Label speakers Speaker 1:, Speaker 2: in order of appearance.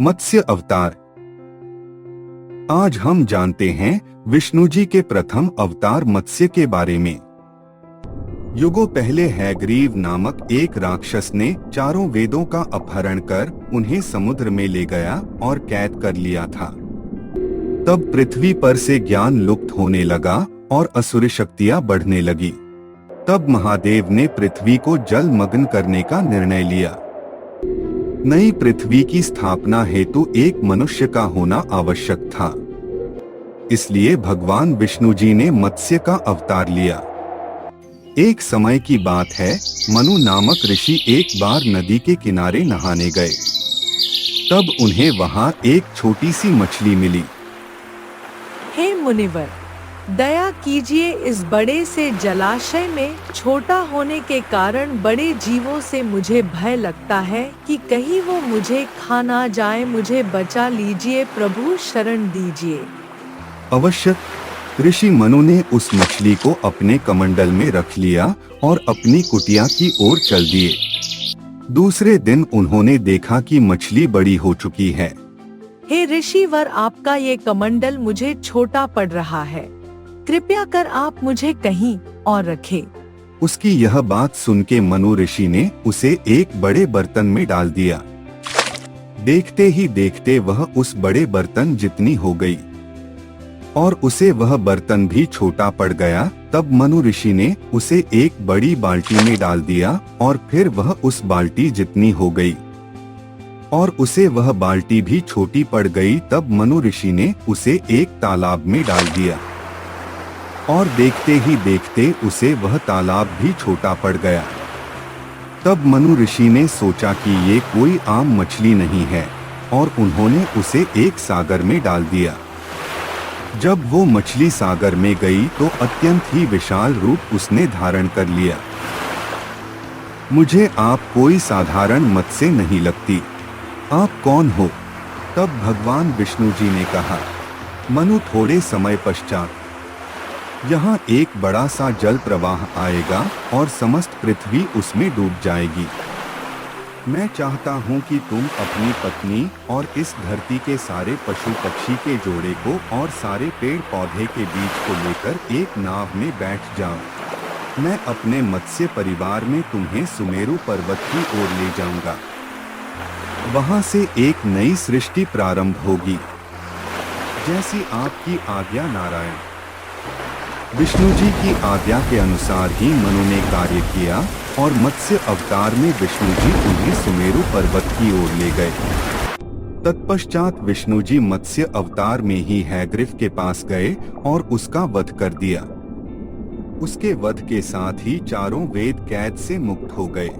Speaker 1: मत्स्य अवतार। आज हम जानते हैं विष्णु जी के प्रथम अवतार मत्स्य के बारे में। युगों पहले हैग्रीव नामक एक राक्षस ने चारों वेदों का अपहरण कर उन्हें समुद्र में ले गया और कैद कर लिया था। तब पृथ्वी पर से ज्ञान लुप्त होने लगा और असुर शक्तियां बढ़ने लगी। तब महादेव ने पृथ्वी को जलमग्न करने का निर्णय लिया। नई पृथ्वी की स्थापना हेतु एक मनुष्य का होना आवश्यक था। इसलिए भगवान विष्णु जी ने मत्स्य का अवतार लिया। एक समय की बात है, मनु नामक ऋषि एक बार नदी के किनारे नहाने गए। तब उन्हें वहां एक छोटी सी मछली मिली।
Speaker 2: हे मुनिवर, दया कीजिए, इस बड़े से जलाशय में छोटा होने के कारण बड़े जीवों से मुझे भय लगता है कि कहीं वो मुझे खा ना जाए। मुझे बचा लीजिए प्रभु, शरण दीजिए।
Speaker 1: अवश्य। ऋषि मनु ने उस मछली को अपने कमंडल में रख लिया और अपनी कुटिया की ओर चल दिए। दूसरे दिन उन्होंने देखा कि मछली बड़ी हो चुकी है।
Speaker 2: हे ऋषिवर, आपका ये कमंडल मुझे छोटा पड़ रहा है, कृपया कर आप मुझे कहीं और रखें।
Speaker 1: उसकी यह बात सुन के मनु ऋषि ने उसे एक बड़े बर्तन में डाल दिया। देखते ही देखते वह उस बड़े बर्तन जितनी हो गई और उसे वह बर्तन भी छोटा पड़ गया। तब मनु ऋषि ने उसे एक बड़ी बाल्टी में डाल दिया और फिर वह उस बाल्टी जितनी हो गई और उसे वह बाल्टी भी छोटी पड़ गई। तब मनु ऋषि ने उसे एक तालाब में डाल दिया और देखते ही देखते उसे वह तालाब भी छोटा पड़ गया। तब मनु ऋषि ने सोचा कि ये कोई आम मछली नहीं है और उन्होंने उसे एक सागर में डाल दिया। जब वो मछली सागर में गई तो अत्यंत ही विशाल रूप उसने धारण कर लिया। मुझे आप कोई साधारण मत्स्य नहीं लगती, आप कौन हो? तब भगवान विष्णु जी ने कहा, मनु, थोड़े समय पश्चात यहाँ एक बड़ा सा जल प्रवाह आएगा और समस्त पृथ्वी उसमें डूब जाएगी। मैं चाहता हूँ कि तुम अपनी पत्नी और इस धरती के सारे पशु पक्षी के जोड़े को और सारे पेड़ पौधे के बीज को लेकर एक नाव में बैठ जाओ। मैं अपने मत्स्य परिवार में तुम्हें सुमेरु पर्वत की ओर ले जाऊंगा। वहां से एक नई सृष्टि प्रारंभ होगी। जैसी आपकी आज्ञा नारायण। विष्णु जी की आज्ञा के अनुसार ही मनु ने कार्य किया और मत्स्य अवतार में विष्णु जी उन्हें सुमेरु पर्वत की ओर ले गए। तत्पश्चात विष्णु जी मत्स्य अवतार में ही हैग्रीव के पास गए और उसका वध कर दिया। उसके वध के साथ ही चारों वेद कैद से मुक्त हो गए।